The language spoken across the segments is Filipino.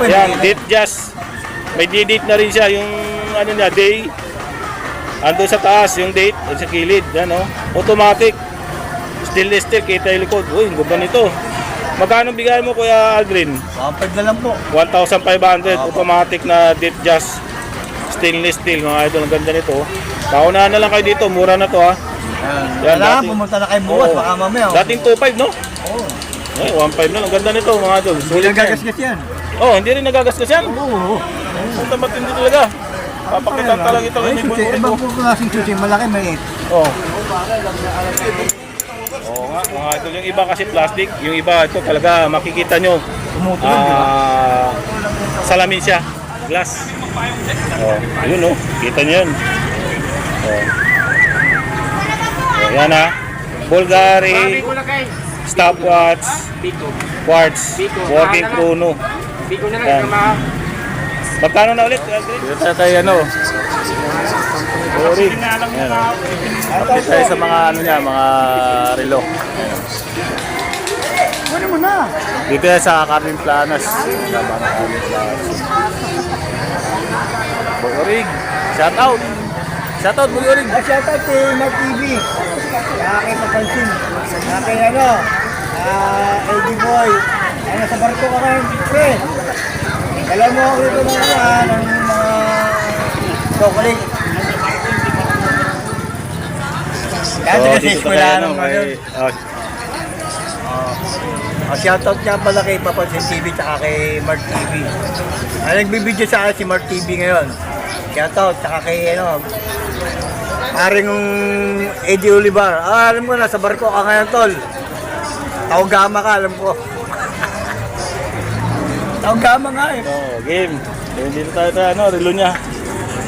Yan, date just. May date na rin siya, yung ano niya, day. Ando sa taas, yung date, sa kilid. Yan, oh. Automatic. Stainless steel, kita yung likod. Uy, ang ganda nito. Magkano bigay mo, Kuya Aldrin? 1.5 na lang po. 1,500. Automatic na date just. Stainless steel, mga idol. Ang ganda nito. Paunahan na lang kayo dito. Mura na to, ha. Yan, pumunta na kayo bukas, baka mamaya. Dating 2.5, no? Oo. Ay, 1.5 na. Ang ganda nito, mga idol. Hindi lang gagasgas yan. Oh, hindi rin nagagasgas yan. Oo. Punta matindi talaga. Papakitan talaga ito. Ibang po klaseng susi, malaki, maliit. Oh. Oo nga, mga idol. Yung iba kasi plastic. Yung iba, ito talaga makikita nyo. Tumutulog, di ba? Salamin siya. Glass. Oh, yun oh. Kita nyo yun. Oh. Oh, yan ha. Bulgari. Stopwatch. Quartz. Working chrono. Yan. Magkano na ulit? Dito tayo ano. Sorry. Ayan. Update tayo sa mga ano niya, mga relo. Ano mo na? Dito yan sa Carmen Planas. Boyorig. Shout out. Shout out Boyorig. Shout out to Mark TV. Kaya papansin. Kaya ano, LG Boy. Ano sa barko ka ngayon, pre. Alam mo ako dito ng mga chocolate. Dati kasi eskwela ng ngayon. Shoutout nga pala kay Papansin TV tsaka kay Mark TV. Nagbibideo sa akin si Mark TV ngayon. Shoutout tsaka kay paring Eddie Olivar. Alam ko na, sa barko ka ngayon, tol. Tawagama ka, alam ko. Tawagama nga eh. Oh, game. Dito tayo sa relo niya.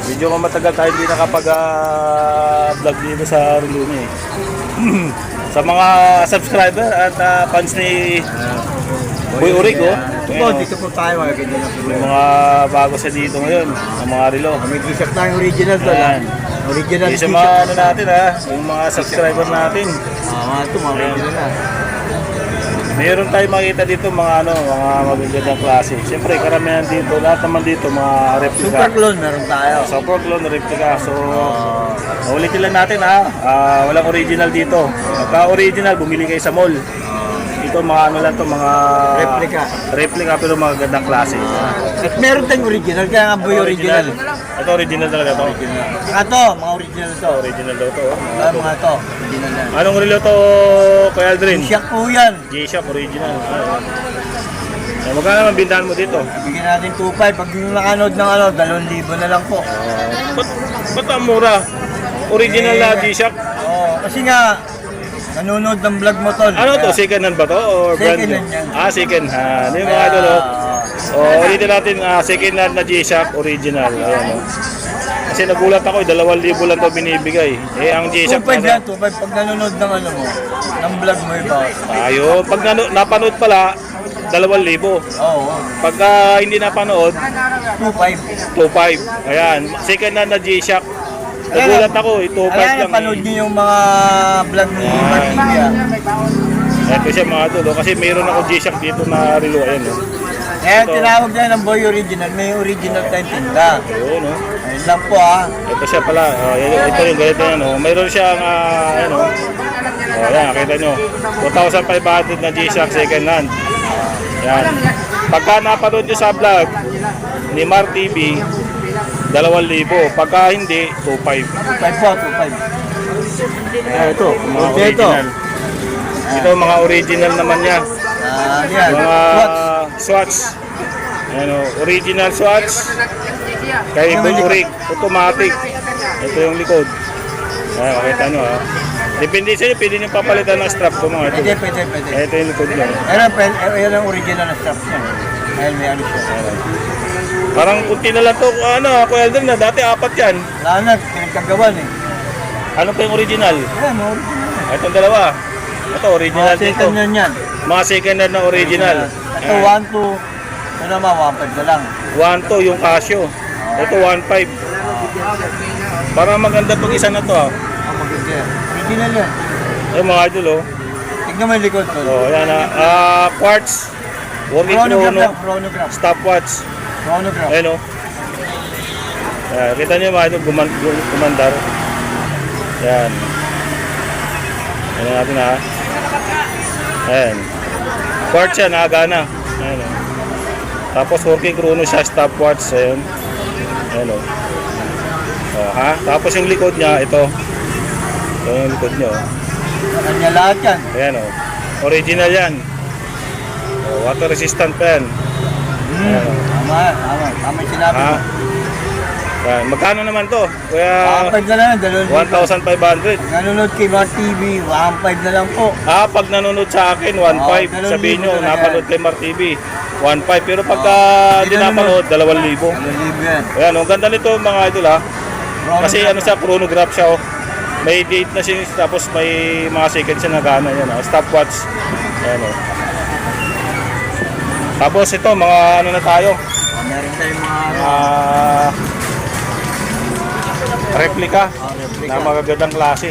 Medyo matagal tayo hindi nakapag-vlog dito sa relo niya eh. Sa mga subscriber at fans ni Boy Urig, oh. Dito po tayo, mga ganyan na po. Yung mga bago sa dito ngayon, ang mga relo. May t-shirt na yung original to. Original t-shirt. Yung mga ano natin ha, yung mga subscriber natin. Mga ito, mga original na. Mayroon tayo makita dito mga mga magagandang klase. Siyempre karamihan dito, lahat naman dito mga replica. Super clone meron tayo. Super clone replica. So ulitin lang natin ha. Walang original dito. Pagka original, bumili kayo sa mall. Ito mga ano lang to, mga replica pero mga gandang klase. At meron tayong original, kaya nga Boy original. Ito original talaga to. Ito, mga original to. Original daw to. Mga to, original yan. Anong relo to, Kuya Aldrin? G-Shock po yan. G-Shock original. Magkano naman bintahan mo dito? Bigyan natin 2.5. Pag yung nakanood ng 2,000 na lang po. Ba't ang mura? Original na G-Shock? Oo, kasi nga, nanonood ng vlog mo tol. Ano to? Second hand ba to? Or brand new? Second hand yan. Second hand. Yung mga idol, ulitin natin, second hand na G-Shock original. Ayan, kasi nagulat ako, 2,000 lang to binibigay. Ang G-Shock 2.5 yan, 2.5. Pag nanonood ng ng vlog mo iba. Ayun, pag napanood pala, 2,000. Oo. Pagka hindi napanood, 2.5. 2,500. Ayan, second hand na G-Shock. Nagulat ako, 2,500 lang. Napanood niyo yung mga vlog ni Martinia. Ito siya mga idol, kasi mayroon ako G-Shock dito na relo. Ayan, Kaya tinawag niya ng Boy Original, may original tayong tinda. Ayun, Ayun lang po Ito siya pala, ito yung ganito yan, mayroon siyang, ayan, nakita nyo, 2,500 na G-Shock second hand. Yan. Pagka napanood nyo sa vlog ni Mark TV, 2,000. Pagka hindi, 2,500. 2.5 po, 2.5. Ito, mga original. Ito, mga original naman niya. Yan. Mga Swatch. Original Swatch. Kay Burik, automatic. Ito yung likod. Ayan, makita nyo ha. Depende sa inyo, pwede nyo papalitan ng strap ko mga ito. Pwede. Ito yung likod nyo. Ayan ang original na strap niya. Ayan, may ano siya. Parang kunti na lang to, Kuya Aldrin na. Dati 4 yan. Wala na, pinagkagawan eh. Ano pa yung original? Ayan, mga original. Itong dalawa. Ito, original dito. Second yan yan. Mga second hand na original. Ito, 1.2. Ito naman, 1.5 na lang. 1.2 yung Casio. Ito, 1.5. Parang maganda itong isa na to ha. Maganda yan. Original yan. Yung mga idol Tignan mo yung likod ko. Yan Quartz. Working Chronograph chrono, lang, chronograph. stopwatch. Chronograph. Ayan o. Kita nyo mga ito, gumandar. Ayan. Ayan natin ha. Ayan. Quartz yan, nagana. Ayan o. Tapos working chrono siya, stopwatch. Ayan. Ayan o. Ha? Tapos yung likod niya, ito. Ito yung likod niya o. Kanya lahat yan. Ayan o. Original yan. Water resistant pa yan. Ayan, o. Tama, tama. Tama yung sinabi Ha? mo. Yan. Magkano naman to? Kuya, 1.5 na lang, 2,000. 1,500. Nanonood kay Mar TV, 1.5 na lang po. Pag nanonood sa akin, 1,500. Oo, 2,000 Sabihin nyo, talaga napanood kay Mar TV, 1,500. Pero pagka hindi Hindi napanood, 2,000. 2,000 yan. Ayan, ang ganda nito mga idol ha. Kasi ano siya, chronograph siya oh. May date na siya, tapos may mga seconds siya na gana. Yan oh. Stopwatch. Ayan oh. Tapos ito, mga ano na tayo. Meron tayong mga Replica. replica. Na magagandang klase.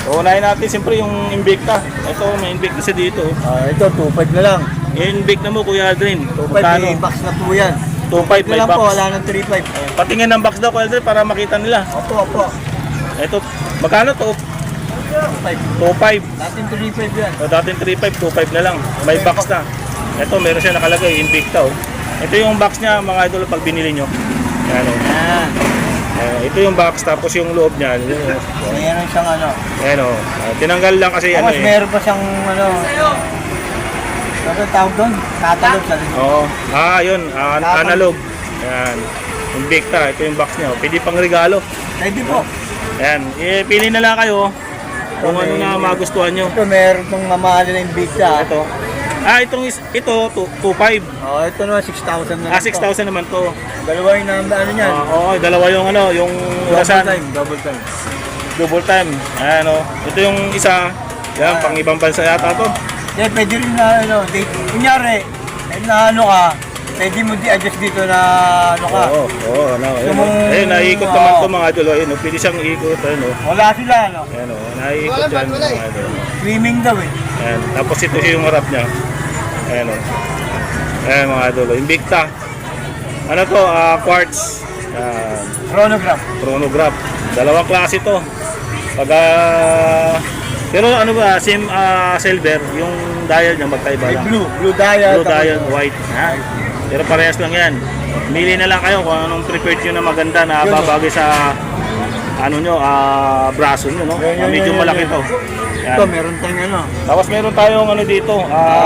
So, unahin natin siyempre yung Invicta. Ito, may Invicta siya dito. Ito, 2.5 na lang. Yung Invicta mo, Kuya Aldrin. 2.5 may box na po yan. 2.5 na may lang po, box. wala nang 3.5. Patingin ng box daw, Kuya Aldrin, para makita nila. Opo, opo. Ito, magkano to? 2.5. 2.5. Dating 3.5 yan. O, dating 3.5, 2.5 na lang. May box na. Ito, meron siya nakalagay, Invicta. Oh. Ito yung box niya, mga idol, pag binili nyo. Yan, oh. Yan. Ito yung box, tapos yung loob niya. Meron siyang ano. Ayan, oh. Tinanggal lang kasi Tapos ano eh. meron pa siyang ano. Ano tawag doon? Catalog sa likod. Oo. Yun. Analog. Ayan. Invicta. Ito yung box niya. Oh. Pwede pang regalo. Pwede po. Ayan. Pili na lang kayo kung ano na magustuhan nyo. Ito meron itong mamahalin na yung bigta. Ito. Ito, 2.5. Ito naman 6,000 na. 6,000 naman to. Dalawa yung ano niyan. Oo, dalawa yung ano, yung Double orasan. time, double time. Double time. Ayan o. Ito yung isa. Yan, pang ibang bansa yata to. Pwede rin na ano, kunyari, na ano ka, pwede mo di-adjust dito na ano ka. Oo, ano. Yung- Ayun, naiikot naman to mga idol. Ayun, pwede siyang ikot. Ayun o. Wala sila, ano. Ayan o, naiikot yan mga idol. Swimming daw eh. Ayan, tapos ito yung harap niya. Ayan o. Ayan mga idol. Invicta. Ano to? Quartz. Ayan. Chronograph. Chronograph. Dalawang klase to. Pag pero ano ba, same silver, yung dial niya magkaiba May lang. blue dial. Blue dial, white. Ha? Pero parehas lang yan. Mili na lang kayo kung anong preferred nyo na maganda na Yun, babagay sa ano nyo, braso nyo, no? Yun, Medyo yun, malaki yun. to. Yan. Ito, meron tayong ano. Tapos meron tayong ano dito,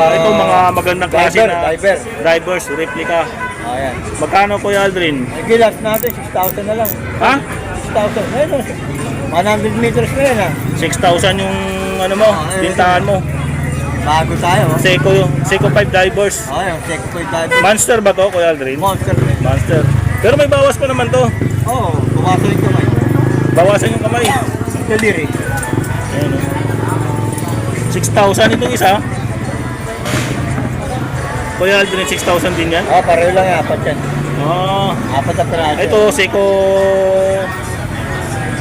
ito mga magandang klase Diver, na diver. divers, replica. Ayan. Magkano Kuya Aldrin? Gilas natin, 6,000 na lang. Ha? 6,000. Ayun, 100 meters na yan ha. 6,000 yung ano mo, bintahan mo. Bago tayo. Seiko 5 divers. Ayun, check po yung dive. Monster ba to, Kuya Aldrin? Monster. Monster. Pero may bawas pa naman to. Oo, bukasan yung kamay. Bawasan yung kamay. Daliri. Ayan, oh. 6,000 itong isa. Kuya Aldrin, 6,000 din yan. Pareho lang yan, apat yan. Apat na piraso. Ito, Seiko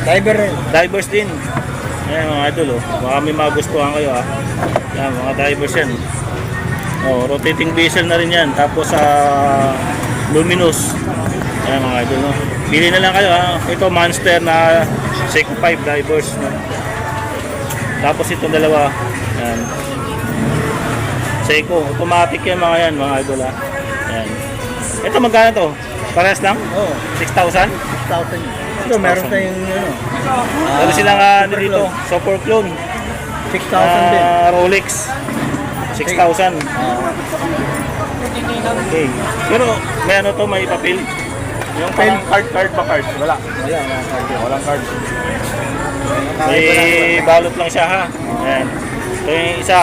Diver rin. divers din. Ayan mga idol, oh. Baka may magustuhan kayo ah. Yan, mga divers yan. Rotating bezel na rin yan. Tapos luminous. Ayan mga idol, no? Pili na lang kayo ah. Ito Monster na Seiko 5 divers, no? Tapos itong dalawa. Ayan. Seiko, automatic yan mga idol ah. Ayan. Ito magkano to? Parehas lang? Oo, 6,000? 6,000. Ito, meron tayong ano. Meron silang dito, super clone. 6,000 din. Rolex. 6,000. Okay. Pero may ano to, may papel. Yung parang card ba card? Wala. Walang card. May balot lang siya ha. Ayan. Ito yung isa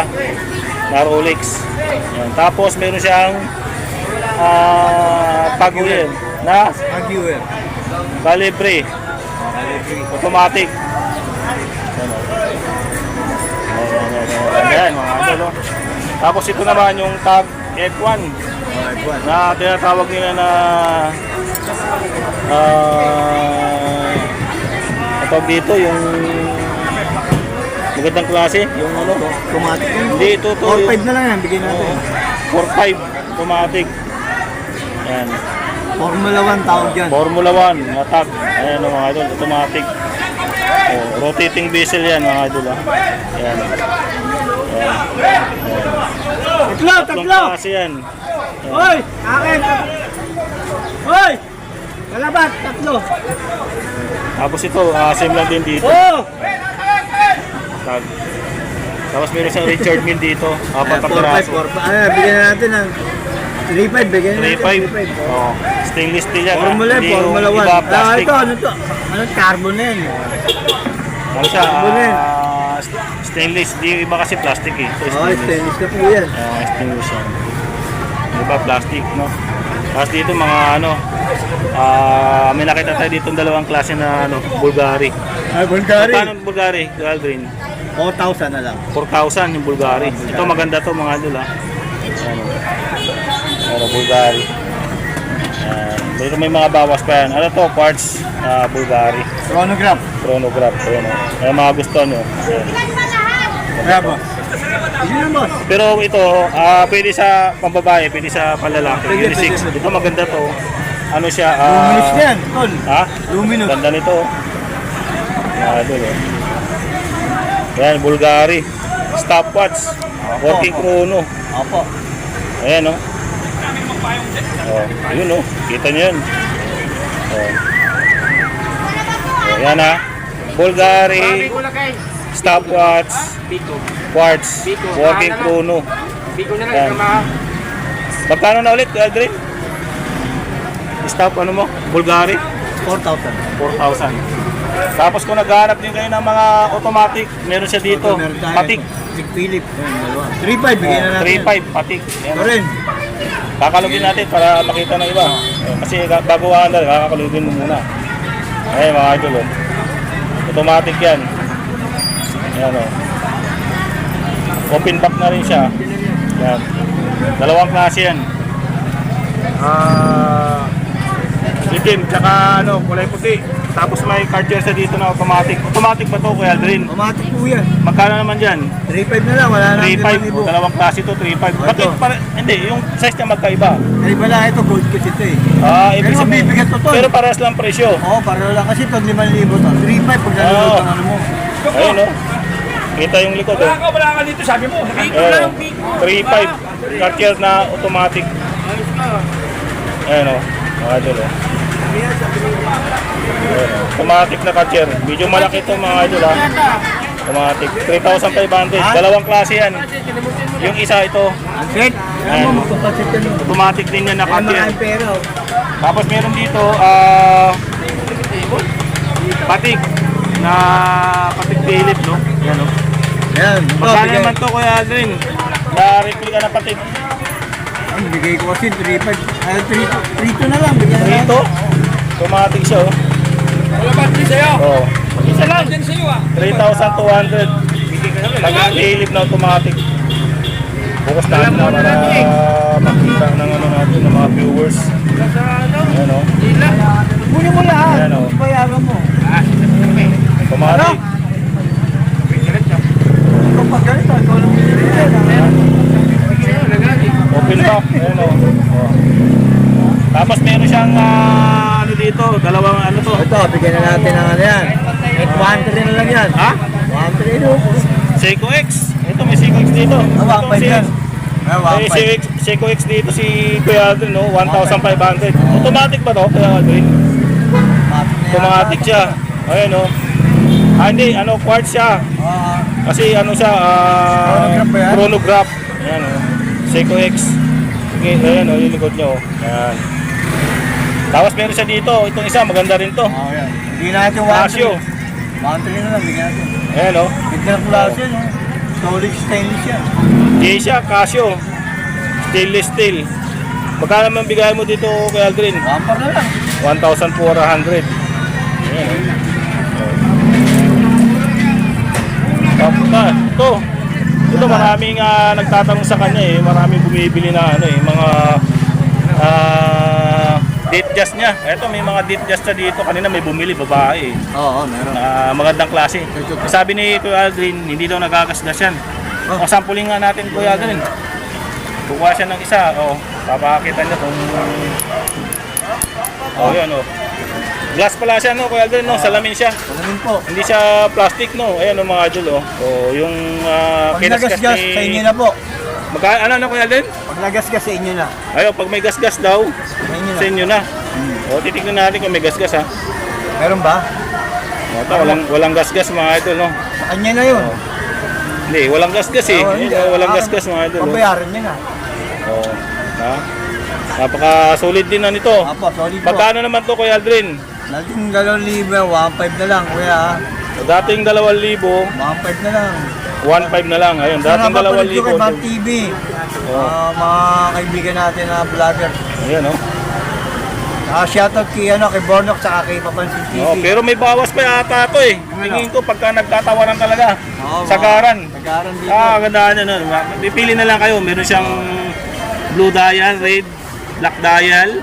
na Rolex. Ayan. Tapos meron siyang Paguel na Aguiwer. calibre. Automatic. Ayan, mga ano, no? Tapos ito naman yung tag F1 na tinatawag nila na tawag dito yung magandang klase, yung ano, Automatic yun. hindi ito to 4-5 na lang yan, bigyan natin. 4.5 automatic. Ayan. Formula 1 tawag dyan. Formula 1, matag. Ayan o mga idol, automatic. Oh, rotating bezel yan mga idol. Ayan. Ayan. Tatlo! Tatlong Tatlo! klase yan. Hoy! Akin! Hoy! Kalabat! Tatlo! Tapos ito, same lang din dito. Oh! Tag. Tapos meron siyang Richard Mille dito. Apat na 4-5, piraso. 4-5. Ay, bigyan na natin ng 3-5. Bigyan na natin 3.5. Oh, stainless steel yan. Formula, Hindi yung Formula 1. iba plastic. Ito, ano to? Ano, carbon na yan. Ano siya? Carbon yan. Stainless. Di yung iba kasi plastic eh. Ito Oh, stainless na po yan. Stainless yan. Yung iba plastic, no? Tapos dito mga ano, may nakita tayo dito dalawang klase na ano, Bulgari. Ay, Bulgari. Paano ang Bulgari, Aldrin? 4,000 na lang. 4,000 yung Bulgari. Ito maganda to mga idol ha. Ano, Bulgari. Pero may mga bawas pa yan. Ano to? Quartz Bulgari. Chronograph. Chronograph. Ano. Ay mga gusto nyo. Bravo. Yun boss. Pero ito, pwede sa pambabae, pwede sa panlalaki. Pwede, Unisex. pwede. Ito maganda to. Ano siya? Luminous na yan, tol. Ha? Luminous. Ganda nito. Idol eh. Yan, Bulgari. Stopwatch. Working chrono. Opo. Ayan o. Yun o. Kita nyo yun. Ayan ha. Bulgari. Stopwatch. Quartz. Working chrono. Ayan. Magkano na ulit, Aldrin? Stop ano mo? Bulgari? 4,000. 4,000. Tapos kung naghahanap din kayo ng mga automatic, meron siya dito. Patik. Philip. 3,500 bigyan na natin. 3.5 patik. Ayan. Ito rin. Kakalugin natin para makita ng iba. Kasi bago aandar, kakalugin mo muna. Ayan mga idol. Automatic yan. Ayan o. Open back na rin siya. Yan. Dalawang klase yan. Itim, tsaka ano, kulay puti. Tapos may cartier sa dito na automatic. Automatic ba to, Kuya Aldrin? Automatic po yan. Magkano naman dyan? 3,500 na lang. Wala na. 3.5. Dalawang klase to, 3.5. Bakit? Hindi, yung size niya magkaiba. Ay, wala ito. Gold kasi ito eh. Ibig Pero sabihin, mabibigat to, tol. pero parehas lang presyo. Oo, para lang kasi ito 5,000 to. 3,500 pag nalulog ang ano mo. Ayun o. Kita yung likod o. Wala ka dito, sabi mo. Ayun o. 3.5. Cartier na automatic. Ayun o. Mga idol o. Automatic na Cartier. Medyo malaki ito mga idol ha. Automatic. 3,500. Dalawang klase yan. Yung isa ito. Ang set. Alam mo, magpapasit ka nun. Automatic din yan na Ay, Cartier. maraming pera oh. Tapos meron dito patik na patik Philip no. Yan oh. Ayan. Ito, Magkano bigay. naman to Kuya Aldrin? Na replica na patik. Ang bigay ko kasi 3,500. Ay, 3,200 na lang. Bigyan na lang. Dito. Automatic siya oh. Wala ba din sa'yo? Oh. Isa lang din sa'yo ah. 3,200. Patik Philip na automatic. Bukas natin na para makita ng ano natin ng mga viewers. Sa ano? Ayan oh. Ila. Kunin mo lahat. Ayan, oh. Bayaran mo. Automatic. Ikaw pag ganito, ikaw lang bibigyan. Open back. Ayan oh. Oh. Tapos meron siyang ano dito, dalawang ano to. Ito, bigyan na natin ng ano yan. 1,300 na lang yan. Ha? 1,300 no? Seiko X. Ito may Seiko X dito. Ah, 1,500 yan. May Seiko X dito si Kuya Aldrin, no? 1,500. Automatic ba to, Kuya Aldrin? Automatic siya. Ayun, no? Hindi, ano, quartz siya. Kasi ano siya, Chronograph ba yan? chronograph. Ayan, no? Seiko X. Okay, ayan, no? Yung likod niya, oh. Ayan. Tapos meron siya dito. Itong isa, maganda rin to. Oh, yan. Bigyan natin 1,300. Casio. 1,300 na lang, bigyan natin. Ayan, no? Ganda ng klase, no? Solid stainless yan. Asia, Casio. Stainless steel. Magkano naman bigay mo dito kay Aldrin? 1,400 na lang. 1,400. Ayan. Ito. Ito maraming nagtatanong sa kanya eh. Maraming bumibili na ano eh, mga date just niya. Ito may mga date just na dito. Kanina may bumili babae eh. Oo, meron. Magandang klase. Sabi ni Kuya Aldrin, hindi daw nagagasgas yan. O sampulin nga natin Kuya Aldrin. Kukuha siya ng isa. Papakita niya kung... Yun, Glass pala siya, no, Kuya Aldrin, no? Salamin siya. Salamin po. Hindi siya plastic, no? Ayan, mga idol, yung Pag kinasgas nagasgas, sa inyo na po. Ano, Kuya Aldrin? Pag nagasgas, sa inyo na. Ayun, pag may gasgas daw, Sa inyo na. sa inyo na. Titignan natin kung may gasgas, ha? Meron ba? Walang gasgas, mga idol, no? Sa kanya na yun. Hindi, walang gasgas, eh. Walang gasgas, mga idol, no? Pabayaran niya na. Ha? Napaka-solid din na nito. Apo, sorry po. Pagkano naman to, Kuya Aldrin? Dating 2,000, 1,500 na lang, kuya. Dating 2,000, 1,500 na lang. 1,500 na lang. Ayun, dating 2,000. Kay Bang TV. Mga kaibigan natin na vlogger. Ayan, no? Shoutout kay Bornok sa kay Papansin TV. Pero may bawas pa yata ito, eh. Tingin ko pagka nagtatawaran talaga. Sagaran. Sagaran dito. Gandaan yan. Pipili na lang kayo. Meron siyang blue dial, red, black dial.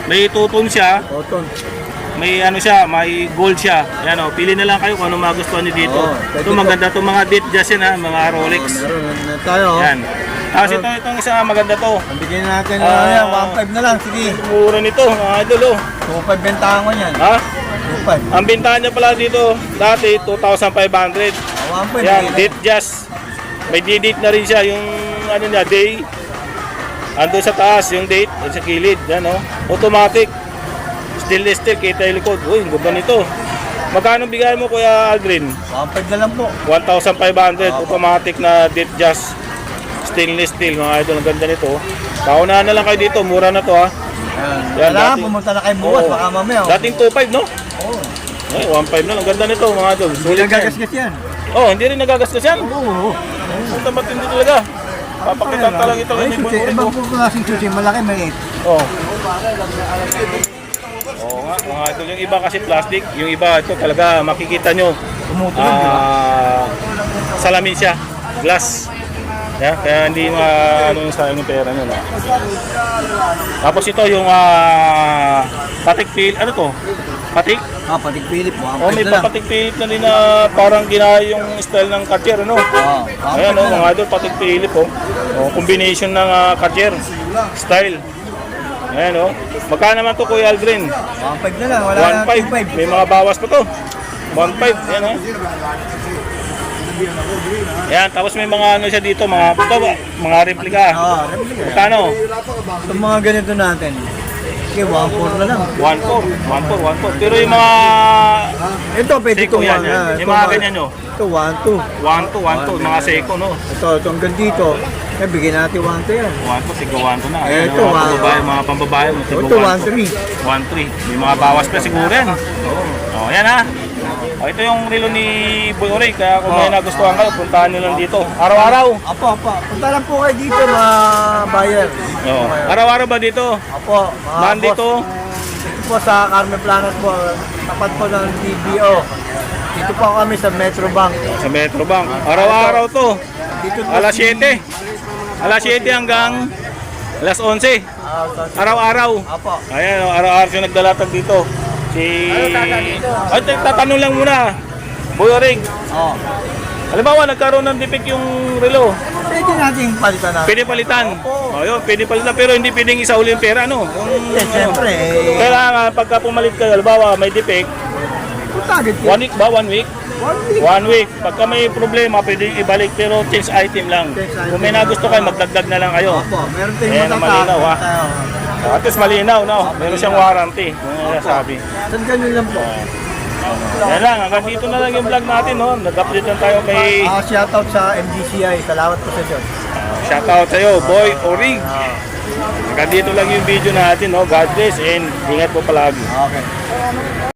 May tutun siya. Toton. May may gold siya. Ayan, pili na lang kayo kung ano magustuhan niyo dito. Ito maganda itong mga date just yan, mga Rolex. Meron na tayo. Yan. Tapos itong isa maganda to. Bigyan natin na 1,500 na lang. Sige. Mura nito, mga idol, 2,500 bentahan ko yan. Ha? 2,500. Ang bintahan niya pala dito, dati 2,500. 1,500. Yan, date just. May date na rin siya, yung day. Ando sa taas, yung date, at sa kilid. Yan, automatic. Stainless steel, kita yung likod. Uy, ang ganda nito. Magkano bigay mo, Kuya Aldrin? 1,500 na lang po. 1,500, automatic na date just. Stainless steel, mga idol, ang ganda nito. Paunahan na lang kayo dito, mura na to, ha. Yan, Kailangan pumunta na kayo bukas, baka mamaya. Dating 2,500, no? Oo. Ay, 1,500 na lang. Ganda nito, mga idol. Hindi Sulit lang yan. gagasgas yan. Hindi rin nagagasgas yan. Oo. Punta matindi talaga. Papakitan talaga ito. Ay, susi. Ibang po klaseng susi. Malaki, maliit. Oo nga, mga idol. Yung iba kasi plastic. Yung iba, ito talaga makikita nyo. Tumutulog, di ba? Salamin siya. Glass. Kaya hindi yung sayang yung pera nyo. Tapos ito yung patik pil. Ano to? Patik? Patik Philip. May patik Philip na din na parang ginaya yung style ng Cartier, ano? Ayan, mga idol, patik Philip, combination ng Cartier style. Ayan, magkano naman to, Kuya Aldrin? 1,500 na lang. Wala na 1,500. May mga bawas pa to. 1,500. Ayan, Ayan, tapos may mga siya dito, mga replika. Replika. Magkano? Itong mga ganito natin. Okay, 1,400 na lang. 1,400. Pero yung mga Ito, pwede Seiko itong yan. Yung mga ganyan nyo. Ito, 1,200. 1,200. Mga Seiko, no? Ito, hanggang dito. Bigyan natin 1,200 yan. 1,200, Seiko 1,200 na. Ito, Mga pambabae, Seiko Ito, 1,300. 1,300. 1,300. May mga bawas pa siguro yan. Yan, ha. Ito yung relo ni Boy Oray, kaya kung may nagustuhan kayo, puntahan nyo lang dito. Araw-araw. Apo. Punta lang po kayo dito, mga buyer. Araw-araw ba dito? Apo, mga Monday boss. to? Dito po sa Carmen Planas po, tapat po ng DBO. Dito po kami sa Metro Bank. Sa Metro Bank. Araw-araw to. Dito po Alas 7. Alas 7 hanggang alas 11. Araw-araw. Apo. Ayan, araw-araw siya nagdalatag dito. Tatanong lang muna. Boy Orig, halimbawa nagkaroon ng defect yung relo. Pwede natin palitan natin. Pwede palitan. Pwede palitan pero hindi pwedeng isauli yung pera, no? Siyempre. Kailangan pagka pumalit kayo, halimbawa may defect, Target 1 week ba? 1 week? 1 week. 1 week. Pagka may problema, pwedeng ibalik pero change item lang. Kung may nagusto kayo, magdagdag na lang kayo. Apo, meron tayong Ayan, malinaw, ha? At least malinaw, no? Meron siyang warranty. Sabi. Saan ganun lang po? Yan lang, hanggang dito na lang yung vlog natin, no? Nag-update lang tayo kay Shoutout sa MDCI. Salamat po sa Diyos. shoutout sa'yo, Boy Orig. Hanggang dito lang yung video natin, no? God bless and ingat po palagi. Okay.